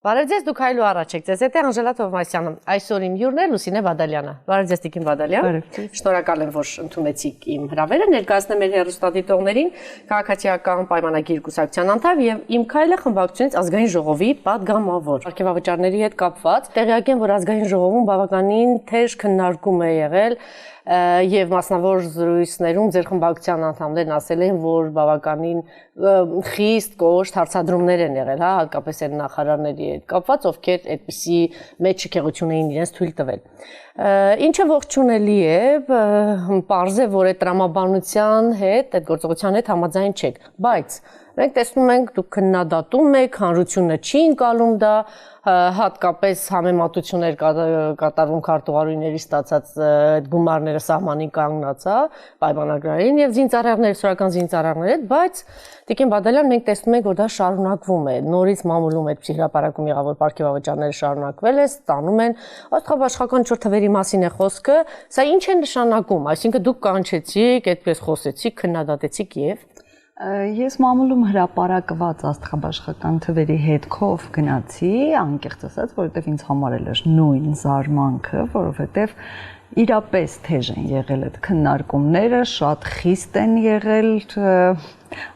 Բարև ձեզ, դուք հայլու առաջ եք, ձեզ հետ է Անժելա Թովմասյանը, այսօր իմ հյուրն է Լուսինե Բադալյանը, բարև ձեզ Տիկին Բադալյան, շնորհակալ եմ, որ ընդունեցիք իմ հրավերը, ներկայացնեմ մեր հեռուստադիտողներին քաղաքացիական պայմանագիր կուսակցության անդամ եւ Իմ քայլը խմբակցությունից ազգային ժողովի պատգամավոր, արգելավճարների հետ կապված, տեղյակ եմ, որ ազգային ժողովում բավականին թեժ քննարկում է եղել եւ մասնավոր զրույցներում ձեր խմբակցության անդամներն ասել են, որ բավականին խիստ կոշտ հարցադրումներ են եղել, հա, հատկապես այն նախարարների հետ կապված, ովքեր այդպիսի մեծ շքեղություն էին իրենց թույլ տվել։ Ինչը ողջունելի է, պարզ է, որ այդ տրամաբանության հետ, այդ գործողության հետ համաձայն չեք, բայց մենք տեսնում ենք, դուք քննադատում եք, հանրությունը չի ընկալում դա, հատկապես համեմատություններ կատարվում քարտուղարուհիների ստացած այդ գումարները սահմանին կանգնած, պայմանագրային եւ զինծառայողների, սորական զինծառայողների հետ, բայց Տիկին Բադալյան մենք տեսնում ենք, որ դա շարունակվում է, նորից մամուլում այդպիսի հրապարակում եղավ, որ պարգևավճարները շարունակվել է, ստանում են, աստղաբաշխական ինչ-որ թվերի մասին է խոսքը, սա ինչ է նշանակում, այսինքն դուք կանչեցիք, այդպես խոսեցիք, քննադատեցիք եւ Ես մամուլում հրապարակված աստղաբաշխական թվերի հետքով գնացի, անկեղծ ասած, որովհետև ինձ համար էր նույն զարմանքը, որովհետև իրապես թեժ են եղել այդ քննարկումները, շատ խիստ են եղել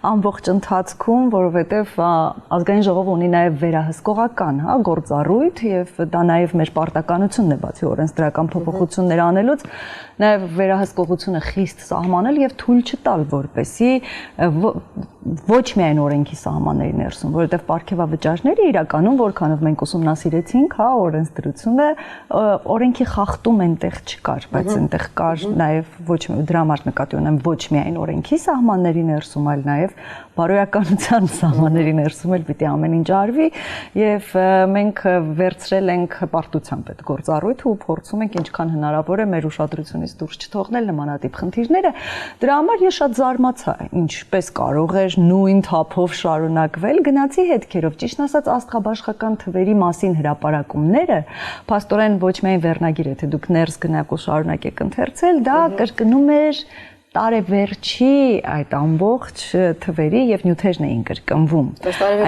ամբողջ ընթացքում, որովհետև ազգային ժողովը ունի նաև վերահսկողական գործառույթ եւ դա նաև մեր պարտականությունն է բացի օրենսդրական փոփոխություններ անելուց, նաև վերահսկողությունը խիստ սահմանել եւ թույլ չտալ, որպեսզի ոչ միայն օրենքի սահմանների ներսում, որովհետև պարգևավճարները իրականում որքանով մենք ուսումնասիրեցինք, օրենսդրությունը օրենքի խախտում այնտեղ չկար, բայց այնտեղ կար նաև ոչ դրա համար նկատի ունեմ ոչ միայն օրենքի սահմանների ներսում, այլ նաև բարոյականության սահմանների ներսում էլ պիտի ամեն ինչ արվի եւ մենք վերցրել ենք հպարտությամբ այդ գործառույթը ու փորձում ենք ինչքան հնարավոր է մեր ուշադրությունից դուրս չթողնել նմանատիպ խնդիրները։ Դրա համար ես շատ զարմացա, ինչպես կարող էր նույն թափով շարունակվել, գնացի հետքերով, ճիշտ ասած աստղաբաշխական թվերի մասին հրապարակումները, փաստորեն ոչ միայն վերնագիր, եթե դուք ներս գնաք ու շարունակեք ընթերցել, դա կրկնում էր տարեվերջի այդ ամբողջ թվերի եւ նյութերն էին կրկնվում։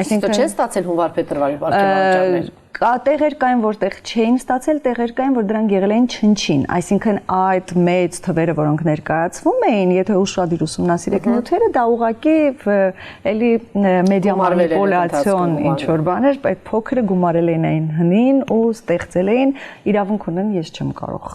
Այսինքն չեն ստացել հունվար-փետրվարի պարգևավճարներ։ Տեղեր կային, որտեղ չէին ստացել, տեղեր կային, որ դրանք եղել էին չնչին, այսինքն այդ մեծ թվերը, որոնք ներկայացվում էին, եթե ուշադիր ուսումնասիրեք նյութերը, դա ուղղակի էլի մեդիա մանիպուլյացիոն ինչ-որ բան էր, այդ փոքրը գումարել էին այն հնին ու ստեղծել էին, իրավունք ունեն, ես չեմ կարող,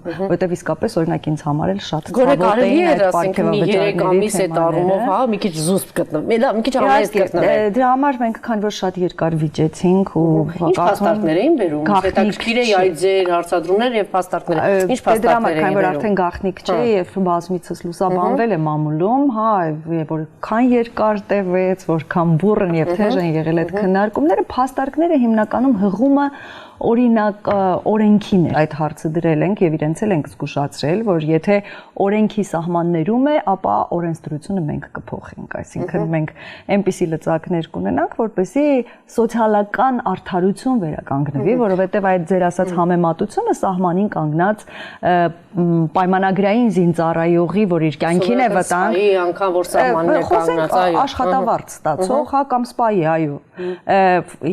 որովհետև իսկապես օրինակ ինձ համար էլ շատ ցավոտ էին այդ պարգևավճարների թեմաները։ Մի քիչ զուսպ գտնվում, մի քիչ համեստ գտնվում։ Դրա համար մենք քանի որ շատ երկար վիճեցինք ու Ինչ փաստարկներ էին բերում, հետաքրքիր է այդ ձեր հարցադրումներ եւ փաստարկները։ Ինչ փաստարկներ էին բերում։ Քանի որ արդեն գաղտնիք չէ եւ բազմիցս լուսաբանվել է մամուլում, որ քան երկար տևեց, որքան բուռն եւ թեժ են եղել այդ քննարկումները, փաստարկները հիմնականում հղումը օրինակ օրենքին է այդ հարցը դրել ենք եւ իրենց էլ ենք զգուշացրել, որ եթե օրենքի սահմաններում է, ապա օրենսդրությունը մենք կփոխենք, այսինքն մենք այնպիսի լծակներ կունենանք, որպեսզի սոցիալական արդարություն վերականգնվի, որովհետեւ այդ ձեր ասած համեմատությունը սահմանին կանգնած պայմանագրային զինծառայողի, որ իր կյանքին է վտանգ, անգամ որ սահմաններ կանգնած, այո, աշխատավարձ ստացող, կամ սպայի, այո,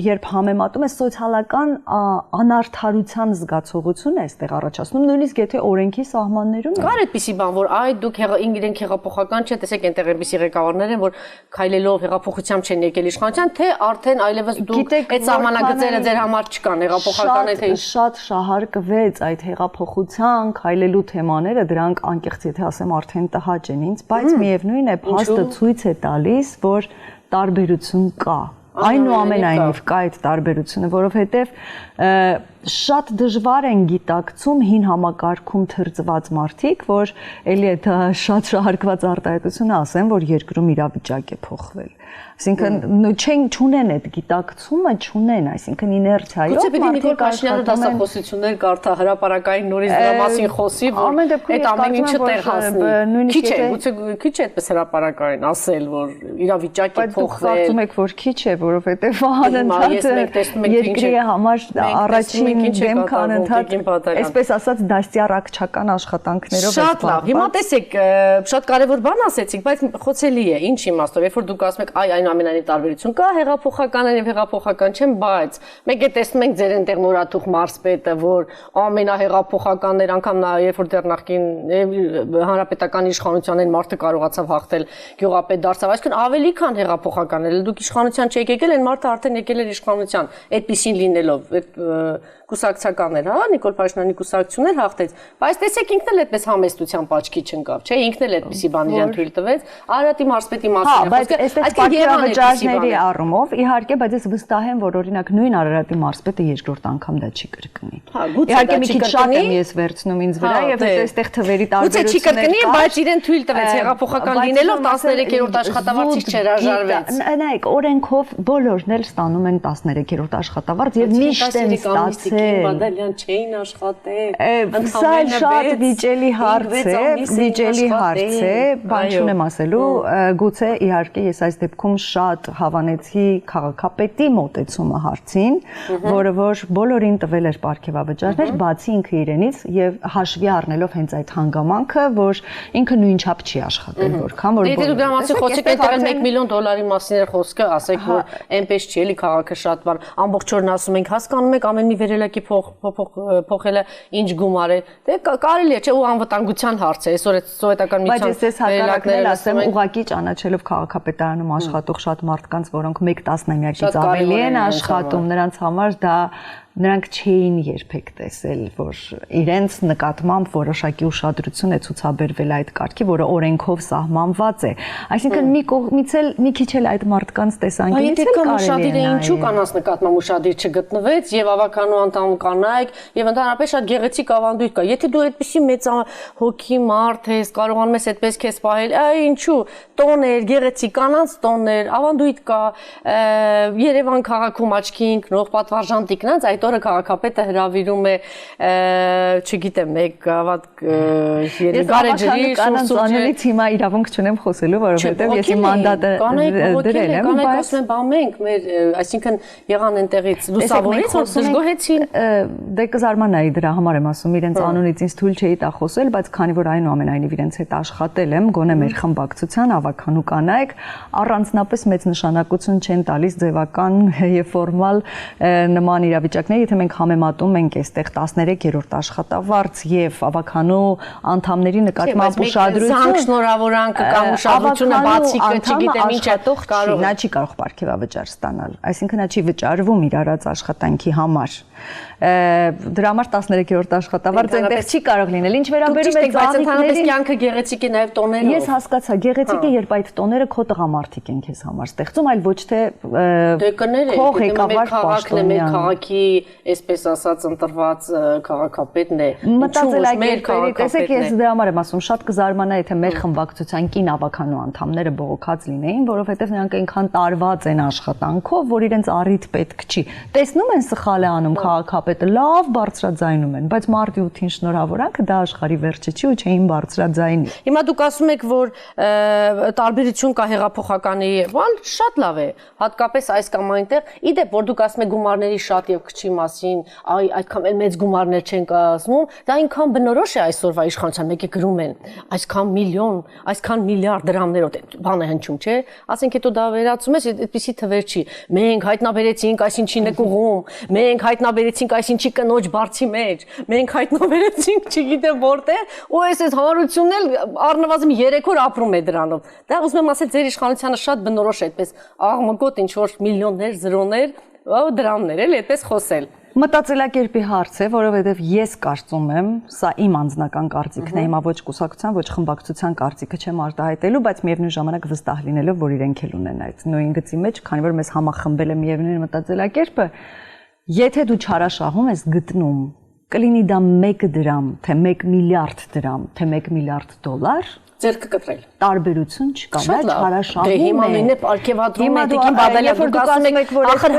երբ համեմատում է սոցիալական անարդարության զգացողություն է այստեղ առաջացնում, նույնիսկ եթե օրենքի սահմաններում կար այդպիսի բան, որ դուք իրենք հեղափոխական չեն, տեսեք այնտեղ այնպիսի ղեկավարներ են, որ քայլելով հեղափոխությամբ չեն եկել իշխանության, թե արդեն այլևս դուք այդ սահմանագծերը ձեր համար չկան, հեղափոխական է թե շատ շահարկվեց այդ հեղափոխության քայլելու թեմաները, դրանք անկեղծ եթե ասեմ արդեն տհաճ են ինձ, բայց միևնույն է, փաստը ցույց է տալիս, որ տարբերություն կա։ Այնուամենայնիվ կա այդ տարբերությունը, որովհետև շատ դժվար են գիտակցում հին համակարգում թրծված մարդիկ, որ էլի այդ շատ շահարկված արտահայտությունը ասեն, որ երկրում իրավիճակ է փոխվել։ Այսինքն չունեն այդ գիտակցումը, չունեն, այսինքն իներցիայով Գուցե պիտի Նիկոլ Փաշինյանը դասախոսություններ կարդա հրապարակային նորից դրա մասին խոսի, որ այդ ամեն ինչը տեղ հասնի։ Քիչ է, գուցե քիչ է այդպես հրապարակային ասել, որ իրավիճակ է փոխվել։ Բայց դուք կարծում եք, որ քիչ է, որովհետև անընդհատ երկրի համար առաջին դեմ կանընդհատ, այսպես ասած, դաստիարակչական աշխատանքներով շատ լավ։ Հիմա տեսեք, շատ կարևոր բան ասեցիք, բայց խոցելի է, ինչ իմաստով, երբ որ դուք ասում եք, այնուամենայնիվ տարբերություն կա, հեղափոխական եւ հեղափոխական չեն, բայց մեկ է տեսնում ենք ձեր այնտեղ նորաթուխ մարզպետը, որ ամենահեղափոխականներ, անգամ նա երբ որ դեռ նախկին հանրապետական իշխանության այն մարդը կարողացավ հաղթել, գյուղապետ դարձավ, այսինքն ավելի քան հեղափոխականներ, դուք իշխանության չեք եկել, այն մարդը արդեն եկել էր իշխանության, այդպեսին լինելով, կուսակցականներ, հա, Նիկոլ Փաշինյանի կուսակցություններ հաղթեց, բայց տեսեք ինքն էլ այդպես համեստությամբ աչքի չընկավ, չէ, ինքն էլ այդպիսի բան իրան թույլ տվեց, Արարատի մարզպետի մասին, բայց այստեղ պատկերավճարների առումով, իհարկե, բայց ես վստահ եմ, որ օրինակ նույն Արարատի մարզպետը երկրորդ անգամ դա չի կրկնի։ Իհարկե մի քիչ շատ եմ ես վերցնում ինձ վրա եւ այստեղ թվերի տարբերություններ կա։ Գուցե չի կրկնի, բայց իրեն թույլ տվեց հեղափոխական լինելով 13-րդ աշխատավարձից չհրաժարվեց։ Նայեք, օրենքով բոլորն էլ ստանում են 13-րդ աշխատավարձ եւ միշտ են ստացել Բադալյան չէին աշխատել։ Սա շատ վիճելի հարց է, բան չունեմ ասելու, գուցե իհարկե ես այս դեպքում շատ հավանեցի քաղաքապետի մոտեցումը հարցին, որը որ բոլորին տվել էր պարգևավճարներ, բացի ինքը իրենից եւ հաշվի առնելով հենց այդ հանգամանքը, որ ինքը նույնչափ չի աշխատել, որքան որ դու դրա մասին խոսեք, այդտեղ $1 միլիոն մասին էր խոսքը, ասեք որ այնպես չի էլի քաղաքը շատ բան, ամբողջ օրն ասում ենք, հասկանում եք ամեն մի վերելակի փոխելը ինչ գումար է։ Դե կարելի է, չէ, ու անվտանգության հարց է, այսօր այդ սովետական միջան վերելակներն ասեմ, ուղղակի ճանաչելով քաղաքապետարանում աշխատող շատ մարդկանց, որոնք 1 տասնամյակից ավելի են աշխատում, նրանց համար դա նրանք չէին երբեք տեսել, որ իրենց նկատմամբ որոշակի ուշադրություն է ցուցաբերվել այդ կարգի, որը օրենքով սահմանված է։ Այսինքն մի կողմից էլ մի քիչ էլ այդ մարդկանց տեսանկյունից էլ կարելի է ինչու կանանց նկատմամբ ուշադիր չգտնվեց եւ ավականու անդամ կանայք եւ ընդհանրապես շատ գեղեցիկ ավանդույթ կա։ Եթե դու այդպեսի մեծ հոգի մարդ ես, կարողանում ես այդպես քեզ պահել, ինչու տոներ, գեղեցիկ կանանց տոներ, ավանդույթ կա, Երևան քաղաքում աչքի ընկնող պատվարժան տիկնանց այդ օրը քաղաքապետը հրավիրում է, չգիտեմ, մեկ ավատ գարեջրի շուրջ հիմա իրավունք չունեմ խոսելու, որովհետև ես իմ մանդատը դրել եմ, կանայք ասում են, բա մենք մեր, այսինքն եղան այնտեղից լուսավորից, որ դժգոհեցին։ Դե կզարմանայի դրա համար եմ ասում, իրենց անունից ինձ թույլ չէի տա խոսել, բայց քանի որ այնուամենայնիվ իրենց հետ աշխատել եմ, գոնե մեր խմբակցության ավականու կանայք առանձնապես մեծ նշանակություն չեն տալիս ձևական եւ ֆորմալ նման իրավիճակներ, եթե մենք համեմատում ենք այստեղ 13-րդ աշխատավարձ եւ ավականու անդամների նկատմամբ ուշադրություն, շնորհավորանքը կամ ուշադրությունը բացիկը, չգիտեմ ինչ է, նա չի կարող պարգևավճար ստանալ, այսինքն նա չի վճարվում իր արած աշխատանքի համար։ Դրա համար 13-րդ աշխատավարձ այնտեղ չի կարող լինել։ Ինչ վերաբերում է ծաղիկներին, կյանքը գեղեցիկ է նաև տոներով։ Ես հասկացա, գեղեցիկ է, երբ այդ տոները քո տղամարդիկ են քեզ համար ստեղծում, այլ ոչ թե քո ղեկավար պաշտոնյան։ Մեր քաղաքի, այսպես ասած, ընտրված քաղաքապետն է։ Մտածելակերպերի, տեսեք, ես դրա համար եմ ասում, շատ կզարմանա, եթե մեր խմբակցության կին ավականու անդամները բողոքած լինեին, որովհետև նրանք այնքան տարված են աշխատանքով, որ իրենց առիթ պետք չի։ Տեսնում են սխալ է անում քաղաքապետը, լավ բարձրաձայնում են, բայց մարտի 8-ին շնորհավորանքը դա աշխարհի վերջը չի ու չէին բարձրաձայնի։ Հիմա դուք ասում եք, որ տարբերություն կա հեղափոխականի, բան շատ լավ է, հատկապես այս կամ այնտեղ։ Իդեպ, որ դուք ասում եք գումարների շատ եւ քչի մասին, այդքան մեծ գումարներ չեն կազմում, դա այնքան բնորոշ է այսօրվա իշխանության, մեկը գրում են, այսքան միլիոն, այսքան միլիարդ դրամներով, բանը հնչում, չէ։ Ասենք հետո դա վերացում ես, այդպիսի թվեր չի։ Մենք հայտնաբերեցինք այսինչի նկուղում, մենք հայտնաբերեցինք այսինչի կնոջ բարձի մեջ, մենք հայտնաբերեցինք չգիտեմ որտեղ, ու այս հանրությունն էլ առնվազն 3 օր ապրում է դրանով։ Դա ուզում եմ ասել, ձեր իշխանությանը շատ բնորոշ է այդպես աղմկոտ ինչ որ միլիոններ, զրոներ, դրամներ էլ այդպես խոսել։ Մտածելակերպի հարց է, որովհետև ես կարծում եմ, սա իմ անձնական կարծիքն է, հիմա ոչ կուսակցության, ոչ խմբակցության կարծիքը չեմ արտահայտելու, բայց միևնույն ժամանակ վստահ լինելով, որ իրենք էլ ունեն այդ նույն գծի մեջ, քանի որ մեզ համախմբել է միևնույն մտածելակերպը, եթե դու չարաշահում ես գտնում, կլինի դա 1 դրամ, թե 1 միլիարդ դրամ, թե 1 միլիարդ դոլար, ձերքը կտրել։ Տարբերություն չկա, դա չարաշահում է։ Դե հիմա նույնն է պարգևատրում է Տիկին Բադալյան, դուք ասում եք, ախր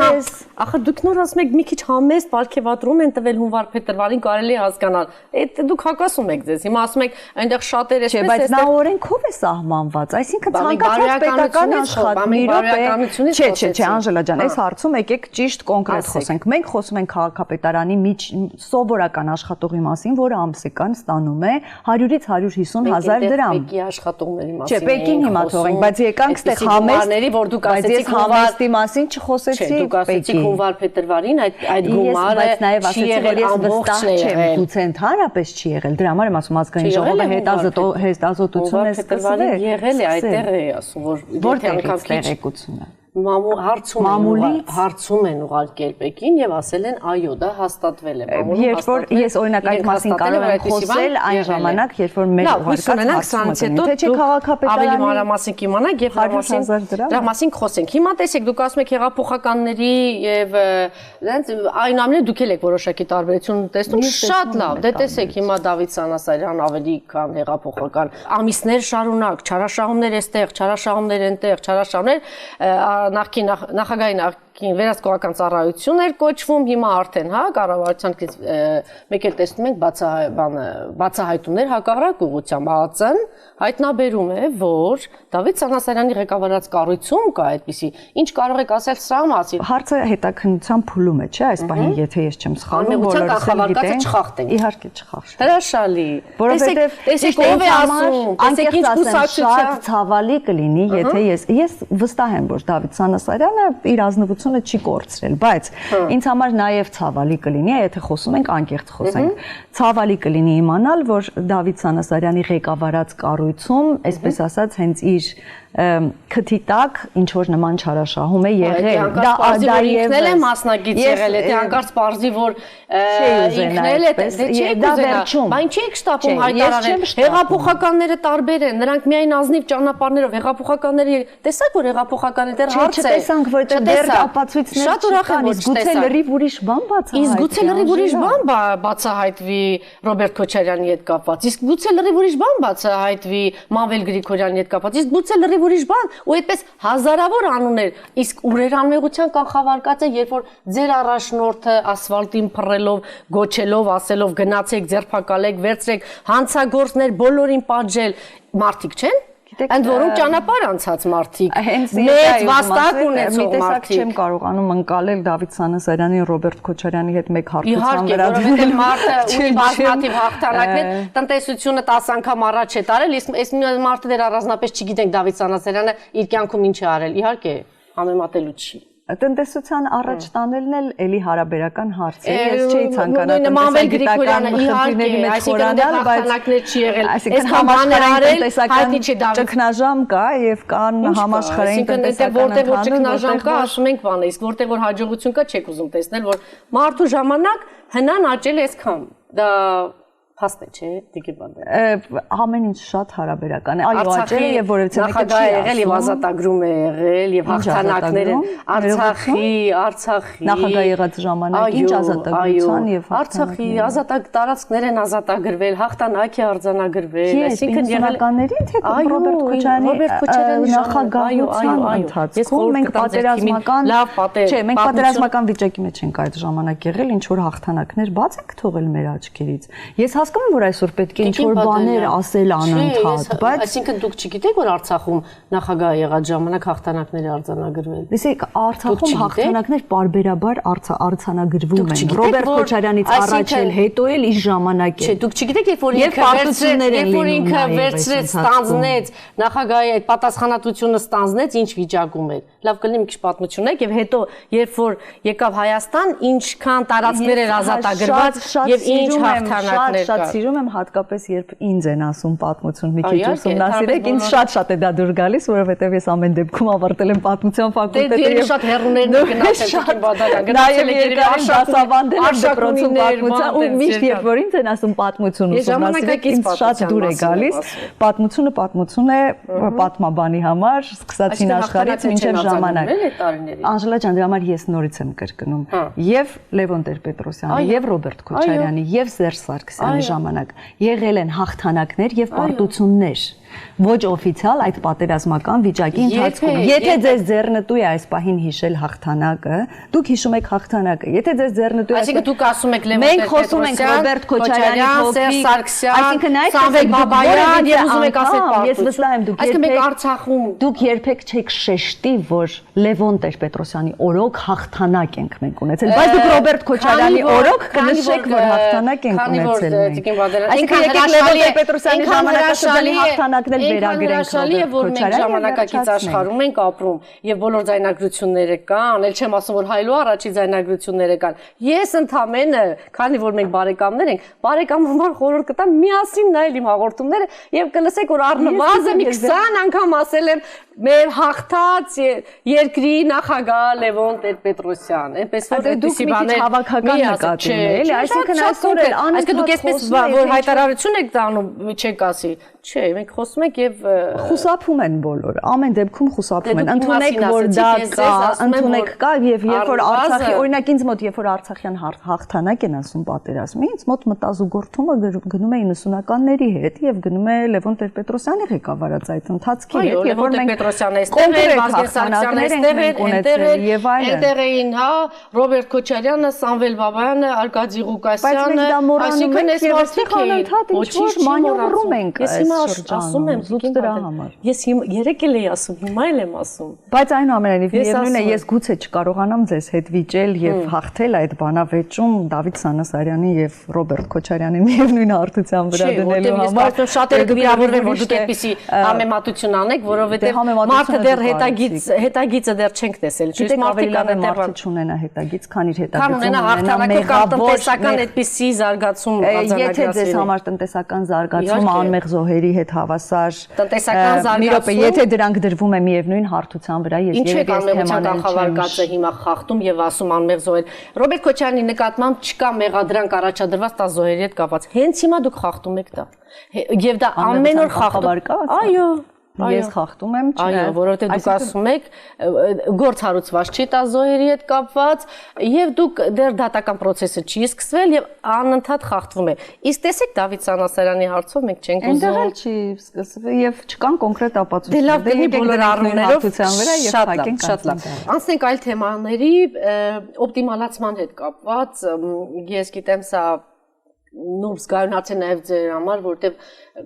ախր դուք նոր ասում եք մի քիչ համեստ պարգևատրում են տվել հունվար փետրվարին կարելի է հասկանալ։ Այդ դուք հակասում եք ձեզ։ Հիմա ասում եք այնտեղ շատեր էսպես, բայց նա օրենքով է սահմանված, այսինքն ցանկացած պետական աշխատանքներով Չէ, Անժելա ջան, այս հարցում եկեք ճիշտ կոնկրետ խոսենք։ Մենք խոսում ենք քաղաքապետարանի սովորական աշխատողի մասին, որը ամսական ստանում է 100-ից 150 հազար դրամ։ Պեկի աշխատողների մասին։ Չէ, Պեկին հիմա թողենք, բայց եկանք ստեղ համեստ, որ դուք ասեցիք համեստի մասին չխոսեցի Պեկի։ Դուք ասեցիք հունվար փետրվարին այդ գումարը չի եղել ամբողջն է եղել։ Գուցե ընդհանրապես չի եղել։ Դրա համար եմ ասում ազգային ժողովը հետազոտություն է սկսվել։ Եղել է այդտեղ է ասում, որ եթե անգամ տեղեկությունը հարցում են ուղարկել Պեկին եւ ասել են այո, դա հաստատվել է։ Երբ որ ես օրինակ այդ մասին կարող եմ խոսել այն ժամանակ, երբ որ մեր ուղարկած հարցումը թե քաղաքապետարանի ավելի մանրամասն կիմանանք եւ դրա մասին խոսենք։ Հիմա տեսեք, դուք ասում եք հեղափոխականների եւ այնուամենայնիվ դուք եք որոշակի տարբերություն տեսնում, շատ լավ։ Դե տեսեք, հիմա Դավիթ Սանասարյան ավելի քան հեղափոխական ամիսներ շարունակ չարաշահումներ էստեղ, չարաշահումներ այնտեղ, չարաշահումներ նախագահի վերահսկողական ծառայություն էր կոչվում, հիմա արդեն, հա, կառավարությանից մեկ էլ տեսնում ենք բացահայտումներ հակառակ ուղղությամբ, ԱԱԾ-ն հայտնաբերում է, որ Դավիթ Սանասարյանի ղեկավարած կառույցում կա այդպիսի, ինչ կարող եք ասել սրա մասին։ Հարցը հետաքննության փուլում է, չէ՞, այս պահին, եթե ես չեմ սխալվում, բոլորս չխախտենք։ Իհարկե չխախտենք։ Հրաշալի։ Որովհետև տեսեք ով է ասում, տեսեք ինչ կուսակցության ցավալի կլինի, եթե ես վստահ եմ, որ Դավիթ Սանասարյանը իր ազնվությունը չի կորցրել, բայց ինձ համար նաև ցավալի կլինի, եթե խոսում ենք անկեղծ խոսենք, ցավալի կլինի իմանալ, որ Դավիթ Սանասարյանի ղեկավարած կառույցում, այսպես ասած, հենց իր քթի տակ ինչ որ նման չարաշահում է եղել։ Դա ինքնել է մասնակից եղել, եթե հանկարծ պարզի, որ ինքնել է, դե չի կուզենա, բան չի շտապում հայտարարել։ Հեղափոխականները տարբեր են, նրանք միայն ազնիվ ճանապարհներով, հեղափոխականները տեսակ որ հեղափոխականները դեռ հարց է։ Չտեսանք, որտեղ դեռ ապացույցներ չկան, իսկ գուցե լրիվ ուրիշ բան բացահայտվի։ Իսկ գուցե լրիվ ուրիշ բան բացահայտվի Ռոբերտ Քոչարյանի հետ կապված, իսկ գուցե լրիվ ուրիշ բան բացահայտվի Մավել Գրիգորյանի հետ կապված, իսկ գուցե լրիվ ուրիշ բան, ու այդպես հազարավոր անուններ, իսկ ուրեր անմեղության կանխավարկած է, երբ որ ձեր առաջնորդը ասֆալտին փռելով, գոչելով, ասելով գնացեք, ձերբակալեք, վերցրեք, հանցագործներ բոլորին պատժել, մարդիկ չեն։ Ընդ որում ճանապարհ անցած մարդիկ, մեծ վաստակ ունեցող մարդիկ։ Չեմ կարողանում ընկալել Դավիթ Սանասարյանի ու Ռոբերտ Քոչարյանի հետ մեկ հարցության վրա։ Իհարկե, որովհետև մարդը ունի բազմաթիվ հաղթանակներ, տնտեսությունը 10 անգամ առաջ է տարել, իսկ այս մարդը դեռ առանձնապես չգիտենք Դավիթ Սանասարյանը իր կյանքում ինչ է արել։ Իհարկե, համեմատելու չի։ Տնտեսության առաջ տանելն էլ էլի հարաբերական հարց է։ Ես չէի ցանկանա տնտեսական խնդիրների մեջ խորանալ, բայց այսինքն համաշխարհային տնտեսական ճգնաժամ կա եւ կան համաշխարհային տնտեսական որտեղ որ ճգնաժամ կա, ասում ենք բանը, իսկ որտեղ որ հաջողություն կա, չեք ուզում տեսնել, որ մարդու ժամանակ հնան աճել է այսքան։ Դա փաստ է, չէ՞, Տիկի Բադալյան։ Ամեն ինչ շատ հարաբերական է։ Այո, աճել է եւ որևէ մեկը չի եղել եւ ազատագրում է եղել եւ հաղթանակներ են Արցախի նախագահ եղած ժամանակ ինչ ազատագրության եւ Արցախի տարածքներ են ազատագրվել, հաղթանակ է արձանագրվել, այսինքն եղելականներին թե Ռոբերտ Քոչարյանի նախագահության ընթացքում մենք պատերազմական լավ պատեր, չէ, մենք պատերազմական վիճակի մեջ ենք այդ ժամանակ եղել, ինչ որ հաղթանակներ բաց ենք թողել մեր աչքերից։ Ես հասկանում եմ, որ այսօր պետք է ինչ-որ բաներ ասել անընդհատ, բայց այսինքն դուք չգիտեք, որ Արցախում նախագահ եղած ժամանակ հաղթանակներ արձանագրվել։ Լսեք, Արցախում հաղթանակներ պարբերաբար արձանագրվում են։ Ռոբերտ Քոչարյանից առաջ էլ հետո էլ իր ժամանակ է։ Չէ, դուք չգիտեք, երբ որ ինքը վերցրեց, ստանձնեց նախագահի այդ պատասխանատվությունը ստանձնեց, ինչ վիճակում էր։ Լավ կլինի մի քիչ պատմություն եք եւ հետո երբ որ եկավ Հայաստան, ինչքան տարածքներ էր ազատագրված եւ ինչ հաղթանակներ շատ սիրում եմ հատկապես երբ ինձ են ասում պատմություն մի քիչ ուսումնասիրեք, ինձ շատ է դա դուր գալիս, որովհետև ես ամեն դեպքում ավարտել եմ պատմության ֆակուլտետը եւ շատ հեռուներն եք գնացել Տիկին Բադալյան, գնացել եք երկար դասավանդել եմ դպրոցում պատմության ու միշտ երբ որ ինձ են ասում պատմություն ուսումնասիրեք, ինձ շատ դուր է գալիս, պատմությունը է պատմաբանի համար, սկսած հին աշխարհից մինչև ժամանակ։ Անժելա ջան, դրա համար ես նորից եմ կրկնում եւ Լևոն Տեր-Պետրոսյանի եւ Ռոբերտ Քոչարյանի եւ Սերժ Սարգսյանի ժամանակ եղել են հաղթանակներ եւ պարտություններ ոչ օֆիցիալ այդ պատերազմական վիճակի ընթացքում։ Եթե ձեզ ձեռնտու է այս պահին հիշել հաղթանակը, դուք հիշում եք հաղթանակը։ Եթե ձեզ ձեռնտու է, այսինքն դուք ասում եք Լևոն մենք խոսում ենք Ռոբերտ Քոչարյանի փոքրիկ, այսինքն այդ Սամվել Բաբայան եւ ուզում եք ասել պարտություն։ Ես վստահ եմ դուք երբեք չեք շեշտի, որ Լևոն Տեր-Պետրոսյանի օրոք հաղթանակ ենք մենք ունեցել, բայց դուք Ռոբերտ Քոչարյանի օրոք կնշեք, որ հաղթանակ ենք ունեցել մենք։ Այսինքն եկեք Լևոն Տեր-Պետրոսյանի ժամանակաշրջանի հաղթանակն էլ վերագրենք Ռոբերտ Քոչարյանի ժամանակակից աշխարհում ենք ապրում եւ բոլոր ձայնագրությունները կան, ել չեմ ասում որ հայլու առաջի ձայնագրությունները կան։ Ես ընդամենը, քանի որ մենք բարեկամներ ենք, բարեկամաբար խորհուրդ կտամ միասին նայել իմ հաղորդումները եւ կլսեք որ առնվազն մի 20 անգամ ասել եմ մեր հաղթած երկրի նախագահ Լևոն Տեր-Պետրոսյան, այնպես որ այդպեսի բաներ հավաքական նկատում էլի, այսինքն այսօր էլ այսինքն դուք այսպես որ հայտարարություն եք տանում չեք ասի, չէ, մենք խոսում ենք եւ խուսափում են բոլոր, ամեն դեպքում խուսափում են, ընդունեք որ դա կա, ընդունեք կա եւ երբ որ Արցախի օրինակ ինձ մոտ երբ որ Արցախյան հաղթանակ են ասում պատերազմի, ինձ մոտ մտազուգորդումը գնում է 90-ականների հետ եւ գնում է Լևոն Տեր-Պետրոսյանի ղեկավարած այդ ընթացքի հետ, երբ որ մենք Պետրոսյանը այստեղ էր, Վազգեն Սարգսյանը այստեղ էր, այնտեղ էին, հա, Ռոբերտ Քոչարյանը, Սամվել Բաբայանը, Արկադի Ղուկասյանը, այսինքն այս մարդիկ էին, ոչ մանյովրում ենք այս շրջանում, զուտ դրա համար։ Ես երեք էլ էի ասում, հիմա էլ եմ ասում։ Բայց այնուամենայնիվ միևնույն է, ես գուցե չկարողանամ ձեզ հետ վիճել եւ հաղթել այդ բանավեճում Դավիթ Սանասարյանի եւ Ռոբերտ Քոչարյանի միևնույն հարթության վրա դնելու համար։ Շատերը կվիրավորվեն, որ դուք այդպիսի համեմատություն անեք, որովհետեւ մարդը դեռ հետագիծը դեռ չենք տեսել, ճիշտ մարդիկ կան մարդը չունենա հետագիծ, քան իր հետագիծը հաղթանակական տնտեսական այդպիսի զարգացում արձանագրել։ Եթե ձեզ համար տնտեսական զարգացումը անմեղ զոհերի հետ հավասար տնտեսական զարգացում, եթե դրանք դրվում է միևնույն հարթության վրա, ես երևի այս թեմաները ղեկավարկացը հիմա խախտում եւ ասում անմեղ զոհեր։ Ռոբերտ Քոչարյանի նկատմամբ չկա մեղադրանք առաջադրված 10 զոհերի հետ կապված։ Հենց հիմա դուք խախտում եք դա։ Եվ դա ամեն օր խախտում։ Այո, ես խախտում եմ, չէ։ Այո, որովհետև դուք ասում եք գործ հարուցված չի տա զոհերի հետ կապված եւ դուք դեռ դատական process-ը չի սկսվել եւ անընդհատ խախտվում է։ Իսկ տեսեք Դավիթ Սանասարյանի հարցով մենք չենք ուզում։ Այնտեղ էլ չի սկսվել եւ չկան կոնկրետ ապացույցներ։ Դե լավ, դեպի բոլոր առումներով վրա եւ փակենք շատ լավ։ Անցնենք այլ թեմաների օպտիմալացման հետ կապված։ Ես գիտեմ սա նուրբ զգայունացե նաև ձեր համար, որտեվ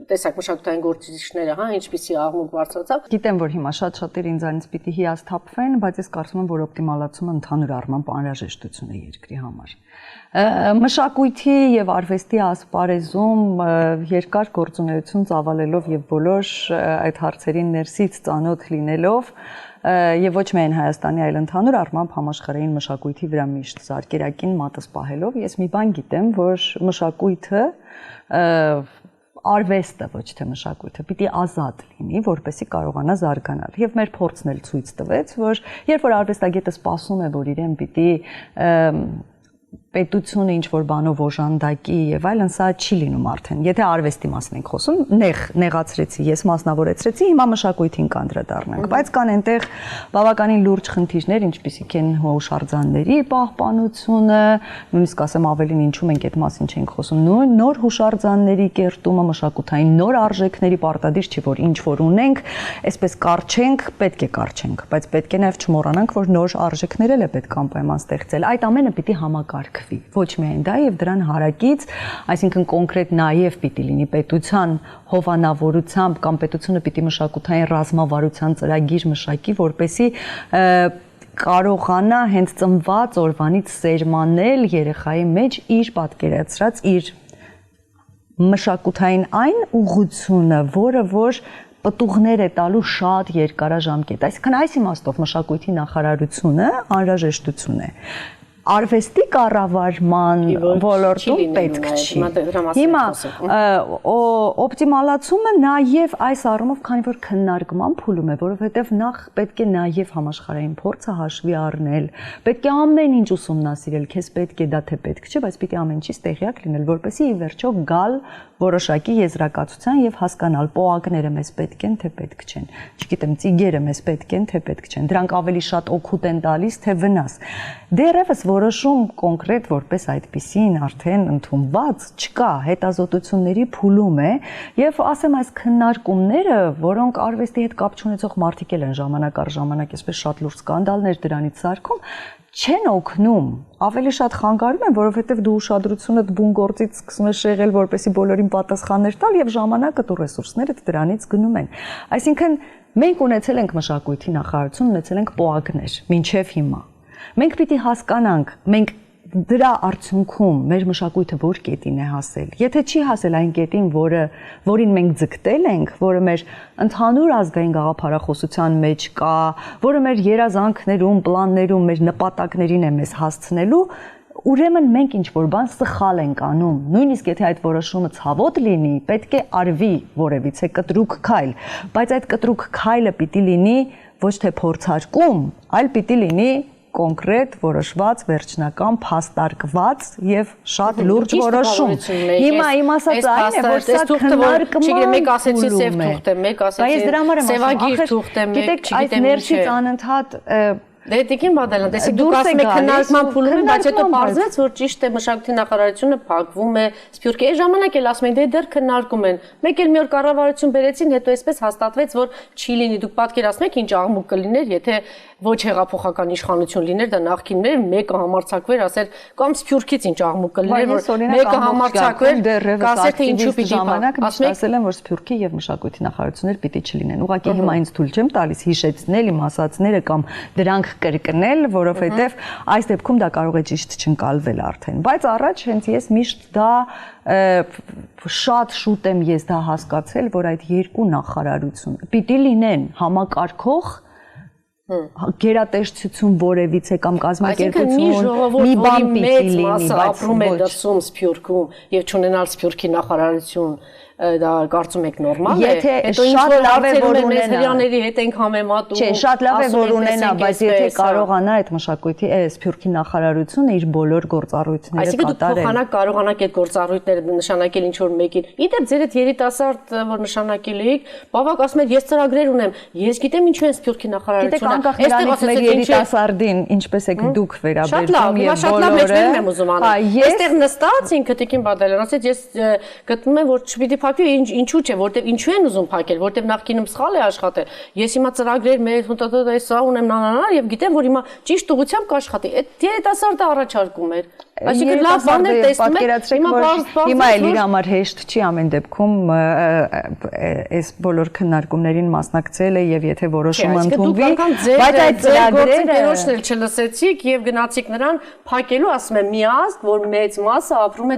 տեսակ մշակութային գործիչները, հա, ինչպիսի աղմուկ բարձրացավ։ Գիտեմ, որ հիմա շատ-շատեր ինձանից պիտի հիասթափվեն, բայց ես կարծում եմ, որ օպտիմալացումը ընդհանուր առմամբ անհրաժեշտություն է երկրի համար։ Մշակույթի եւ արվեստի ասպարեզում երկար գործունեություն ծավալելով եւ բոլոր այդ հարցերին ներսից ծանոթ լինելով եւ ոչ միայն Հայաստանի, այլ ընդհանուր առմամբ համաշխարհային մշակույթի վրա միշտ զարկերակին մատս պահելով, ես մի բան գիտեմ, որ մշակույթը արվեստը, ոչ թե մշակույթը, պիտի ազատ լինի, որպեսզի կարողանա զարգանալ։ Եվ մեր փորձն էլ ցույց տվեց, որ երբ որ արվեստագետը սպասում է, որ իրեն պիտի պետությունը ինչ որ բանով օժանդակի եւ այլն, սա չի լինում արդեն։ Եթե արվեստի մասն ենք խոսում, նեղացրեցի, ես մասնավորեցրեցի, հիմա մշակույթին կանդրադառնանք, բայց կան այնտեղ բավականին լուրջ խնդիրներ, ինչպիսիք են հուշարձանների պահպանությունը, նույնիսկ ասեմ ավելին ինչու մենք այդ մասին չենք խոսում, նոր հուշարձանների կերտումը, մշակութային նոր արժեքների պարտադիր չի, որ ինչ որ ունենք, այսպես կարճենք, պետք է կարճենք, բայց պետք է նաեւ չմոռանանք, որ նոր արժեքներ էլ է պետք անպայման ստեղծել։ Այդ ամենը պիտի համակարգվի, ոչ միայն դա եւ դրան հարակից, այսինքն կոնկրետ նաեւ պիտի լինի պետության հովանավորությամբ կամ պետությունը պիտի մշակութային ռազմավարության ծրագիր մշակի, որպեսզի կարողանա հենց ծնված օրվանից սերմանել երեխայի մեջ իր պատկերացրած իր մշակութային այն ուղղությունը, որը որ պտուղներ է տալու շատ երկարաժամկետ։ Այսինքն այս իմաստով մշակույթի նախարարությունը անհրաժեշտություն է։ Արվեստի կառավարման ոլորտում պետք չի։ Հիմա օպտիմալացումը նաև այս առումով, քանի որ քննարկման փուլում է, որովհետև նախ պետք է նաև համաշխարհային փորձը հաշվի առնել, պետք է ամեն ինչ ուսումնասիրել, քեզ պետք է դա թե պետք չէ, բայց պիտի ամեն ինչից տեղյակ լինել, որպեսզի ի վերջո գալ որոշակի եզրակացության եւ հասկանալ պոակները մեզ պետք են, թե պետք չեն։ Չգիտեմ, ծիգերը մեզ պետք են, թե պետք չեն։ Դրանք ավելի շատ օգուտ են տալիս, թե վնաս։ Դեռևս որոշում կոնկրետ որպես այդպիսին արդեն ընդունված չկա, հետազոտությունների փուլում է եւ ասեմ այս քննարկումները, որոնք արվեստի հետ կապ չունեցող մարդիկ են ժամանակ առ ժամանակ այսպես շատ լուրջ սկանդալներ դրանից սարքում, չեն օգնում, ավելի շատ խանգարում են, որովհետեւ դու ուշադրությունդ բուն գործից սկսում ես շեղել, որպեսզի բոլորին պատասխաններ տալ եւ ժամանակը ու ռեսուրսները դրանից գնում են։ Այսինքն մենք ունեցել ենք մշակույթի նախարարություն, ունեցել ենք ՊՕԱԿ-ներ, մինչև հիմա։ Մենք պիտի հասկանանք, մենք դրա արդյունքում մեր մշակույթը որ կետին է հասել։ Եթե չի հասել այն կետին, որին մենք ձգտել ենք, որը մեր ընդհանուր ազգային գաղափարախոսության մեջ կա, որը մեր երազանքներում, պլաններում, մեր նպատակներին է մեզ հասցնելու, ուրեմն մենք ինչ-որ բան սխալ ենք անում։ Նույնիսկ եթե այդ որոշումը ցավոտ լինի, պետք է արվի որևիցե կտրուկ քայլ, բայց այդ կտրուկ քայլը պիտի լինի ոչ թե փորձարկում, այլ պիտի լինի կոնկրետ որոշված վերջնական փաստարկված եւ շատ լուրջ որոշում։ Հիմա իմ ասած այն է, որ սա քննարկման մեկ ասեցի սև թուղթ է, մեկ ասեցի սևագիր թուղթ է, գիտեք, այս ներսից անընդհատ Դե Տիկին Բադալյան, տեսեք դուք ասում եք քննարկման փուլում է, բայց հետո պարզվեց, որ ճիշտ է մշակույթի նախարարությունը փակվում է, Սփյուռքի այս ժամանակ էլ ասում են, դե դեռ քննարկում են։ Մեկ էլ մի օր կառավարություն բերեցին, հետո այսպես հաստատվեց, որ չի լինի։ Դուք պատկերացնում եք ինչ աղմուկ կլիներ, եթե ոչ հեղափոխական իշխանություն լիներ, դա նախկիններ մեկը համարցակվեր, ասեր կամ Սփյուռքից ինչ աղմուկ կլիներ, որ մեկը համարցակվեր, կասեր թե ինչու պիտի ժամանակ ասել են, որ Սփյուռքի եւ մշակույթի նախարարություններ պիտի չլինեն։ Ուղղակի հիմա ինձ թույլ չեմ տալիս հիշեցնել իմ ասածները կամ դրանք կրկնել, որովհետև այս դեպքում դա կարող է ճիշտ չընկալվել արդեն, բայց առաջ հենց ես միշտ դա շատ շուտ եմ ես դա հասկացել, որ այդ երկու նախարարություն պիտի լինեն համակարգող գերատեսչություն որևիցե կամ կազմակերպություն մի բան պիտի լինի, բայց ապրում է դրսում Սփյուռքում եւ չունենալ Սփյուռքի նախարարություն դա կարծում եք նորմալ է։ Եթե շատ լավ է որ ունենա, հрьяաների հետ ենք համեմատում։ Չէ, շատ լավ է որ ունենա, բայց եթե կարողանա այդ մշակույթի Սփյուռքի նախարարությունը իր բոլոր գործառույթները կատարել։ Այսինքն դուք փոխանակ կարողանաք այդ գործառույթները նշանակել ինչ որ մեկին։ Իդեպ ձեր այդ երիտասարդ որ նշանակել եք, բավակ ասում եք ես ծրագրեր ունեմ, ես գիտեմ ինչու են Սփյուռքի նախարարությունը։ Այստեղ մեր երիտասարդին ինչպես եք դուք վերաբերվում եւ բոլորը։ Այստեղ նստած ինքը Տիկին Բադալյան ասեց ես գտնում եմ որ չպիտի ինչու՞ չէ, որտեվ ինչու են ուզում փակել, որտեվ նախկինում սխալ է աշխատել։ Ես հիմա ծրագրեր մեր սա ունեմ եւ գիտեմ, որ հիմա ճիշտ ուղղությամբ կաշխատի։ Այդ երիտասարդը առաջարկում էր։ Այսինքն լավ բաներ տեսնում եք, հիմա էլ իր համար հեշտ չի ամեն դեպքում այս բոլոր քննարկումներին մասնակցել է եւ եթե որոշումը ընդունվի, բայց այդ ծրագրերը չլսեցիք եւ գնացիք նրան փակելու, ասում եմ, մի ազգ, որ մեծ մասը ապրում է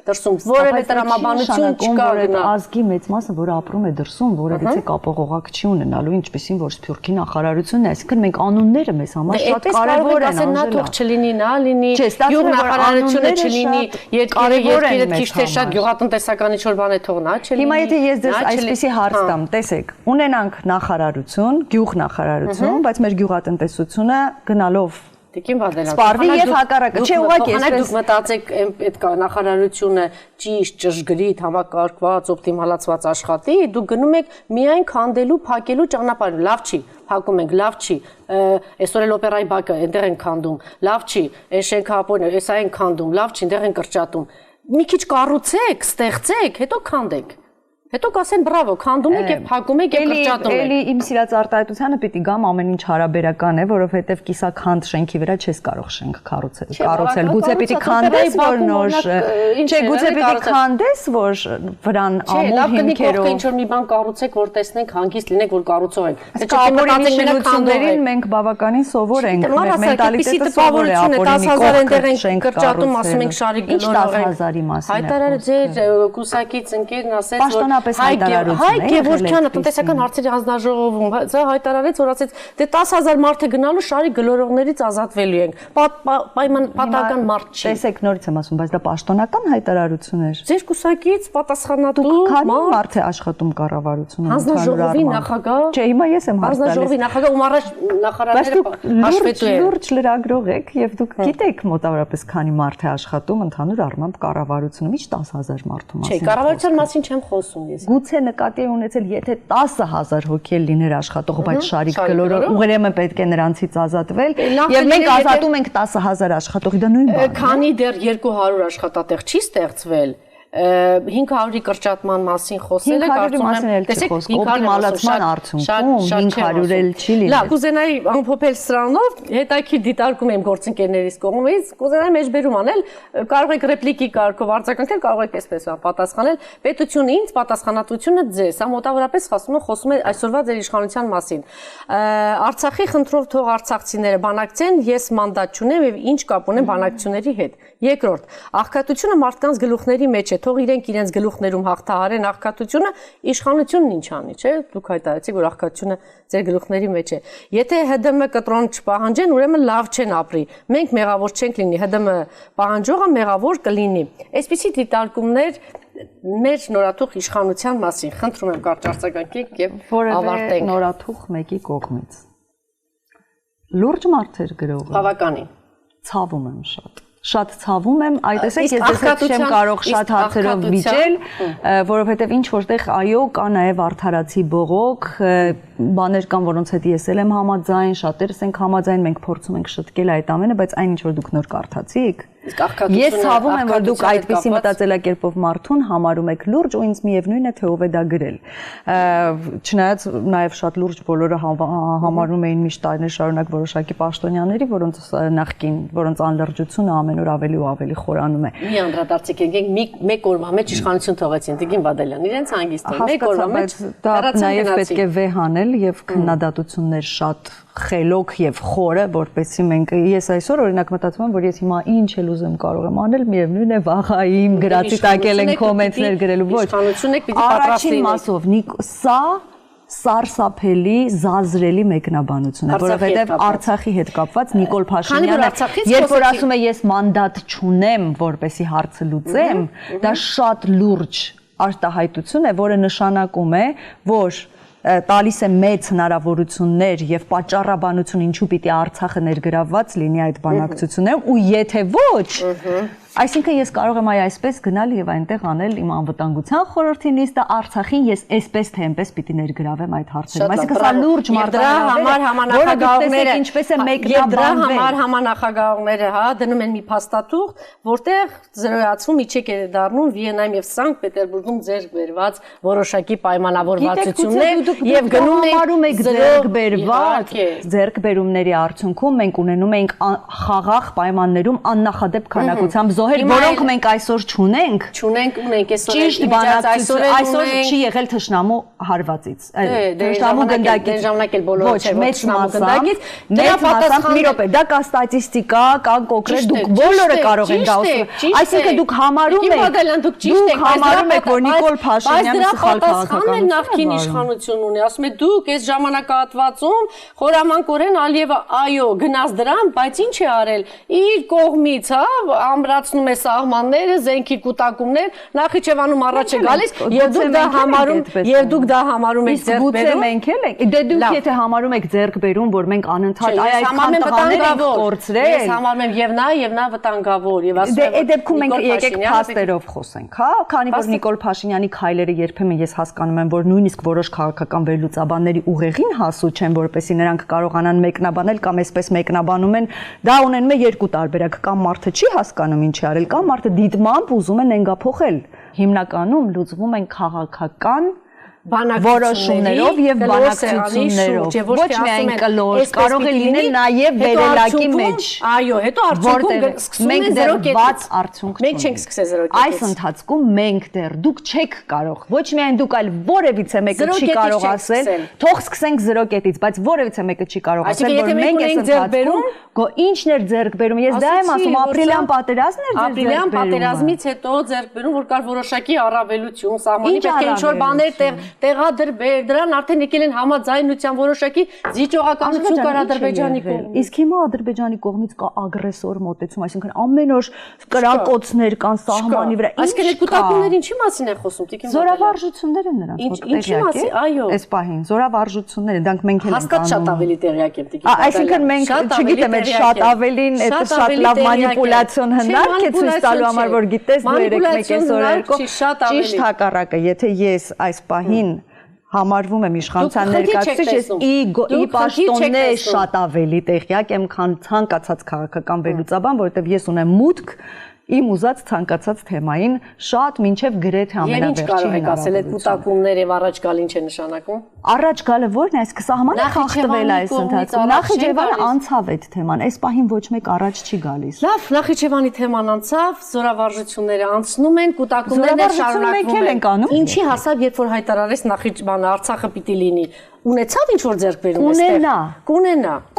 դրսում, որևէ տրամաբանություն չկա ազգի մեծ մասը, որ ապրում է դրսում, որևիցե կապողողակ չի ունենալու, ինչպեսին որ Սփյուռքի նախարարությունն է, այսինքն մենք անունները մեզ համար շատ կարևոր են, նա թող չլինի, նա լինի, յուղ նախարարությունը չլինի, երկիրը քիչ թե շատ գյուղատնտեսական ինչ որ բան է թող նա չլինի։ Հիմա եթե ես դες այսպեսի հարց տամ, տեսեք, ունենանք նախարարություն, գյուղ նախարարություն, բայց մեր գյուղատնտեսությունը գնալով Տիկին Բադալյան, սպարվի եւ հակառակը, չէ, ուղղակի այսպես դուք մտածեք այդ նախարարությունը ճիշտ, ճշգրիտ, համակարգված, օպտիմալացված աշխատի, դուք գնում եք միայն քանդելու, փակելու ճանապարհ, լավ չի, փակում ենք, լավ չի, այսօր էլ օպերայի բակը այնտեղ են քանդում, լավ չի, այս շենքապոյն, էսա են քանդում, լավ չի, այնտեղ են կրճատում։ Մի քիչ կառուցեք, ստեղծեք, հետո քանդեք։ Հետո կասեն բրավո, քանդում եք եւ փակում եք եւ կրճատում եք։ Էլի իմ սիրած արտահայտությանը պիտի գամ ամեն ինչ հարաբերական է, որովհետեւ կիսաքանդ շենքի վրա չես կարող շենք կառուցել։ Գուցե պիտի քանդես, որ նոր, չէ, գուցե պիտի քանդես, որ վրան ամուր հիմքերով։ Ինչ որ մի բան կառուցեք, որ տեսնենք, հանգիստ լինենք, որ կառուցող ենք։ Ապօրինի շինություններին մենք բավականին սովոր ենք, մեր մենտալիտետը սովոր է ապօրինի շենք կրճատում, ասում ենք շարի գլորող ենք։ 10,000-ի մասին։ Հայտարարը ձեր կուսակից ընկերն ասեց, որ Հայ Գևորգյանը տնտեսական հարցերի հանձնաժողովում դա հայտարարեց, որ ասեց, դե 10,000 մարդ է գնալու շարի գլորողներից ազատվելու ենք։ Պատահական մարդ չի։ Տեսեք, նորից եմ ասում, բայց դա պաշտոնական հայտարարություն էր։ Ձեր կուսակից պատասխանատու մարդ է աշխատում կառավարությունում։ Հանձնաժողովի նախագահ։ Չէ, հիմա ես եմ հարց տալիս։ Հանձնաժողովի նախագահ ում առաջ նախարարները հաշվետու են։ Լուրջ լրագրող եք եւ դուք գիտեք մոտավորապես քանի մարդ է աշխատում ընդհանուր առմամբ կառավարությունում, ինչ 10,000 մարդու մասին։ Չէ, կառավարության մասին չեմ խոսում։ ես։ Գուցե նկատի ունեցել, եթե 10,000 հոգի էլ լիներ աշխատող, բայց Շարիկ Գլորը ուրեմն պետք է նրանցից ազատվել, եւ մենք ազատում ենք 10,000 աշխատողի, դա նույն բանն է։ Քանի դեռ 200 աշխատատեղ չի ստեղծվել, 500-ի կրճատման մասին խոսելը կարծում եմ, տեսեք, օպտիմալացման արդյունքում 500 էլ չի լինել։ Լավ, կուզենայի ամփոփել սրանով, հետաքրքիր դիտարկում եմ գործընկերներիս կողմից, կուզենայի մեջբերում անել, կարող եք ռեպլիկի կարգով արձագանքել, կարող եք այսպես պատասխանել, պետությունը ինձ, պատասխանատվությունը ձեզ, սա մոտավորապես խոսում է այսօրվա ձեր իշխանության մասին։ Արցախի խնդրով թող արցախցիները բանակցեն, ես մանդատ չունեմ եւ ինչ կապ ունեմ բանակցությունների հետ։ Երկրորդ, աղքատությունը մարդկանց գլուխների մեջ է, թող իրենք իրենց գլուխներում հաղթահարեն աղքատությունը, իշխանությունն ինչ անի, չէ՞, դուք հայտարարեցիք, որ աղքատությունը ձեր գլուխների մեջ է։ Եթե ՀԴՄ կտրոն չպահանջեն, ուրեմն լավ չեն ապրի։ Մենք մեղավոր չենք լինի, ՀԴՄ պահանջողը մեղավոր կլինի։ Այսպիսի դիտարկումներ մեր նորաթուխ իշխանության մասին, խնդրում եմ կարճ արձագանքեք եւ ավարտենք։ Նորաթուխ մեկի կողմից։ Լուրջ մարդեր գրողը։ Բավականին։ Ցավում եմ շատ։ Շատ ցավում եմ, այդտեսեք ես դες չեմ կարող շատ հարցերով վիճել, որովհետև ինչ որտեղ այո կա նաև արդարացի բողոք, բաներ կան, որոնց հետ ես էլ եմ համաձայն, շատերս ենք համաձայն, մենք փորձում ենք շտկել այդ ամենը, բայց այն ինչ որ դուք նոր կարդացիք, ես ցավում եմ, որ դուք այդպիսի մտածելակերպով մարդուն համարում եք լուրջ ու ինձ միևնույն է թե ով է դա գրել։ Չնայած նաև շատ լուրջ բոլորը համարում էին միշտ տարիներ շարունակ որոշակի պաշտոնյաների, որոնց նախկին, որոնց անլրջությունը ամեն օր ավելի ու ավելի խորանում է։ Մի անդրադարձեք եկեք մեկ օրվա մեջ իշխանություն թողեցին Տիգին Բադալյան, իրենց հանգիստով մեկ օրվա մեջ դա նաև պետք է վեհ անել եւ քննադատություններ շատ խելոք եւ խորը, որպեսզի մենք ես այսօր օրինակ մտածում եմ, որ ես հիմա ինչ էլ ուզեմ կարող եմ անել, միևնույն է վաղ իմ գրածի տակել են կոմենտներ գրելու ոչ։ Առաջին մասով սա սարսափելի, զազրելի մեկնաբանություն է, որովհետև Արցախի հետ կապված Նիկոլ Փաշինյանը, երբ որ ասում է ես մանդատ չունեմ, որպեսզի հարցը լուծեմ, դա շատ լուրջ արտահայտություն է, որը նշանակում է, որ տալիս է մեծ հնարավորություններ եւ պատճառաբանություն ինչու պիտի Արցախը ներգրավված լինի այդ բանակցություններում ու եթե ոչ այսինքն ես կարող եմ այսպես գնալ եւ այնտեղ անել իմ անվտանգության խորհրդի նիստը Արցախին ես այսպես թե այնպես պիտի ներգրավեմ այդ հարցերում այսինքն սա լուրջ մարտահրավեր ինչպես է մեկնաբանվել դրա համար համանախագահողները հա դնում են մի փաստաթուղթ որտեղ զրոյացվում իջեք է դառնում Վիեննայում եւ Սանկտ Պետերբուրգում ձեռք բերված որոշակի պայմանավորվածություններ եւ գնում եք ձեռքբերումների արդյունքում մենք ունենում ենք խաղաղ պայմաններում աննախադեպ քանակությամբ զոհեր, որոնք մենք այսօր չունենք։ Չունենք, ունենք այսօր։ Ճիշտ բանակցություն այսօր չի եղել թշնամու հարվածից։ Թշնամու գնդակից ժամանակել բոլորը չէ, մեծ մասամբ, մեծ մասամբ մի րոպե, դա կա ստատիստիկա, կան կոնկրետ դուք բոլորը կարող են դա ասել։ Այսինքն դուք համարում եք, որ Նիկոլ Փաշինյանը սխալ քաղաքական նախկին իշխանություն ունի, ասում է դուք այս ժամանակահատվածում խորամանկորեն Ալիևը այո գնաց դրան, բայց ինչ է արել իր կողմից, հա, ամրացնում է սահմանները, զենքի կուտակումներ, Նախիջևանում առաջ է գալիս եւ դուք դա համարում եք ձեռքբերում։ Մենք էլ ենք։ Դե դուք եթե համարում եք ձեռքբերում, որ մենք անընդհատ այդքան տղաներ ենք կորցրել։ Ես համարում եմ եւ նա վտանգավոր եւ ասում եմ։ Դե այդ դեպքում մենք եկեք փաստերով խոսենք, հա, քանի որ Նիկոլ Փաշինյանի քայլերը երբեմն ես հասկանում եմ, որ նույնիսկ որոշ քաղաքական վերլուծաբանների ուղեղին հասու չեն, որպեսզի նրանք կարողանան մեկնաբանել կամ այսպես մեկնաբանում են, դա ունենում է երկու տարբերակ, կամ մարդը չի հասկանում ինչ է արել, կամ մարդը դիտմամբ ուզում է նենգափոխել։ Հիմնականում լուծվում են քաղաքական որոշումներով եւ բանակցություններով ոչ միայն կլոր կարող է լինել նաեւ վերելակի մեջ այո հետո արդյունքում սկսում են 0 կետից արդյունք մենք չենք սկսել 0 կետից այս ընթացքում մենք դեռ դուք չեք կարող ոչ միայն դուք այլ որևիցե մեկը չի կարող ասել թող սկսենք 0 կետից բայց որևիցե մեկը չի կարող ասել որ մենք այս ընթացքում ինչն էր ձեռք բերում ես դա եմ ասում ապրիլյան պատերազմն էր ապրիլյան պատերազմից հետո ձեռք բերում որ կար որոշակի առավելություն սահմանի պետք է ինչ որ բաներ տեղ տեղադրվել, դրան արդեն եկել են համաձայնության որոշակի զիջողականություն կար Ադրբեջանի կողմից։ Իսկ հիմա Ադրբեջանի կողմից կա ագրեսոր մոտեցում, այսինքն ամեն օր կրակոցներ կան սահմանի վրա։ Այսինքն այդ կուտակումների ինչի մասին է խոսում, Տիկին Բադալյան։ Զորավարժություններ են նրանց մոտ Ինչի մասին, այո։ Այս պահին զորավարժությունները, դրանք մենք էլ ենք Հաստատ շատ ավելի տեղյակ եմ, Տիկին Բադալյան։ Այսինքն մենք, չգիտեմ, այդ շատ ավելին, այդ շատ լավ մանիպուլյացիոն հնարք է ցույց տալու համար, որ գիտես դու երեք մեկ այսօր երկու ճիշտ հակառակը, եթե ես այս պահին համարվում եմ իշխանության ներկայացուցիչ, ես ի պաշտոնե շատ ավելի տեղյակ եմ, քան ցանկացած քաղաքական վերլուծաբան, որովհետև ես ունեմ մուտք իմ ուզած ցանկացած թեմային շատ մինչև գրեթե ամենավերջին։ Ինչ կարող եք ասել այդ կուտակումներ եւ առաջ գալ ինչ է նշանակում։ Առաջ գալը ո՞րն է, այսինքն սահմանը խախտվել է այս ընթացքում։ Նախիջևանը անցավ այդ թեման, այս պահին ոչ մեկ առաջ չի գալիս։ Լավ, Նախիջևանի թեման անցավ, զորավարժությունները անցնում են, կուտակումներն շարունակվում են։ Ինչի հասավ, երբ որ հայտարարեց Նախիջևանը Արցախը պիտի լինի։ Ունեցավ ինչ որ ձեռքբերում այստեղ։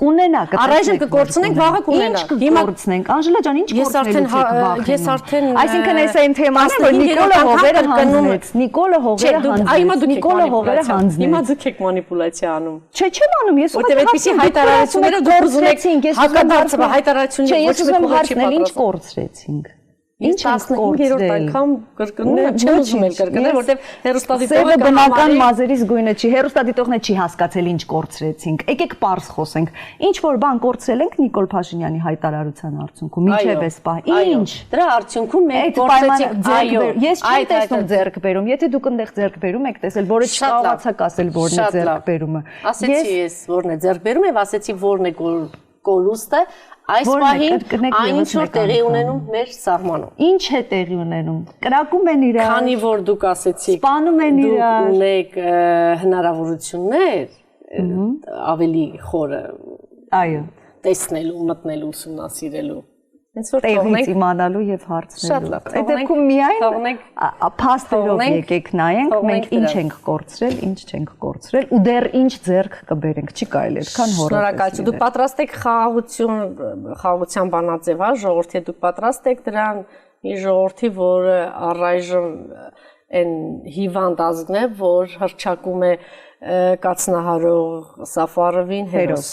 Կունենա։ Առայժմ կկորցնենք, վաղը կունենա։ Հիմա կորցնենք։ Անժելա ջան, ինչ կորցնելուց եք վախենում։ Ես արդեն Այսինքն այս այն թեման է, որ Նիկոլը հողերը հանձնեց։ Նիկոլը հողերը հանձնեց։ Հիմա դուք եք մանիպուլյացիա անում։ Չէ, չեմ անում, ես ուղղակի այդպիսի հայտարարությունները դուք ուզում եք հակադարձ հայտարարությունները ոչ մեկ հարցնել ինչ կորցրեցինք։ Ինչ 15-րդ անգամ կրկնում եմ, չեմ ուզում էլ կրկնել, որտեղ հերոստատիտողը բնական մազերից գույնը չի, հերոստատիտողն չի հասկացել ինչ կորցրեցինք։ Եկեք պարզ խոսենք։ Ինչ որ բան կորցրել ենք Նիկոլ Փաշինյանի հայտարարության արդյունքում, ինչև էս պահ։ Ինչ։ Դրա արդյունքում մենք կորցրեցինք, այո։ Ես չեմ տեսնում ձեռքբերում, եթե դուք այնտեղ ձեռքբերում եք տեսել, որը չկարողացաք ասել որն է ձեռքբերումը։ Ասեցի ես որն է ձեռքբերումը եւ ասեցի որն է կոլուստը։ Այս պահին այն ինչ որ տեղի ունենում մեր սահմանում։ Ինչ է տեղի ունենում։ Կրակում են իրար։ Քանի որ դուք ասեցիք, սպանում են իրար։ Դուք ունեք հնարավորություններ ավելի խորը։ Այո։ Տեսնելու, մտնելու, ուսումնասիրելու։ Հենց որ տեղից իմանալու եւ հարցնելու։ Այդ դեպքում միայն փաստերով եկեք նայենք, մենք ինչ ենք կորցրել, ինչ չենք կորցրել ու դեռ ինչ ձեռք կբերենք, չի կարելի այդքան հորը։ Շնորհակալություն։ Դուք պատրաստ եք խաղաղության բանաձև, հա, ժողովրդի դուք պատրաստ եք դրան, մի ժողովրդի, որը առայժմ այն հիվանդ ազգն է, որ հռչակում է կացնահարող Սաֆարովին հերոս։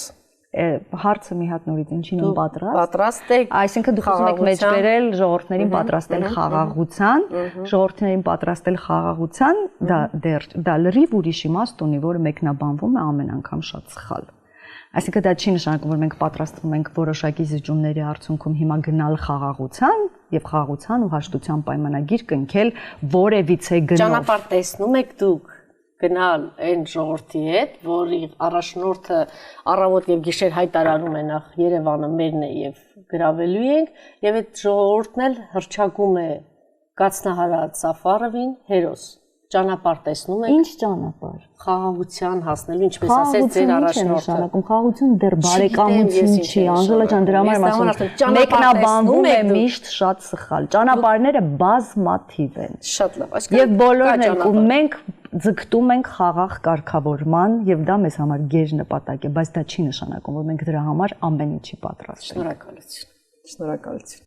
Հարցը մի հատ նորից ինչին եմ պատրաստ եք, այսինքն դուք ուզում եք մեջբերել ժողովրդներին պատրաստել խաղաղության, ժողովրդներին պատրաստել խաղաղության, դա լրիվ ուրիշ իմաստ ունի, որը մեկնաբանվում է ամեն անգամ շատ սխալ։ Այսինքն դա չի նշանակում, որ մենք պատրաստվում ենք որոշակի զիջումների արդյունքում հիմա գնալ խաղաղության եւ խաղաղության ու հաշտության պայմանագիր կնքել որևիցե գնով։ Ճանապարհ տեսնում եք դուք գնալ այն ժողովրդի հետ, որի առաջնորդը առավոտ եւ գիշեր հայտարարում է նախ Երևանը մերն է եւ գրավելու ենք եւ այդ ժողովուրդն էլ հռչակում է կացնահարած Սաֆարովին հերոս։ Ճանապարհ տեսնում եք։ Ինչ ճանապարհ։ Խաղաղության հասնելու, ինչպես ասեց ձեր առաջնորդը։ Խաղաղություն դեռ բարեկամություն չի, Անժելա ջան, դրա համար ասում մեկնաբանվում է միշտ շատ սխալ։ Ճանապարհները բազմաթիվ են։ Շատ լավ, եւ բոլորն են ու մենք ձգտում ենք խաղաղ կարգավորման եւ դա մեզ համար գեր նպատակ է, բայց դա չի նշանակում, որ մենք դրա համար ամեն ինչի պատրաստ ենք։ Շնորհակալություն։ Շնորհակալություն։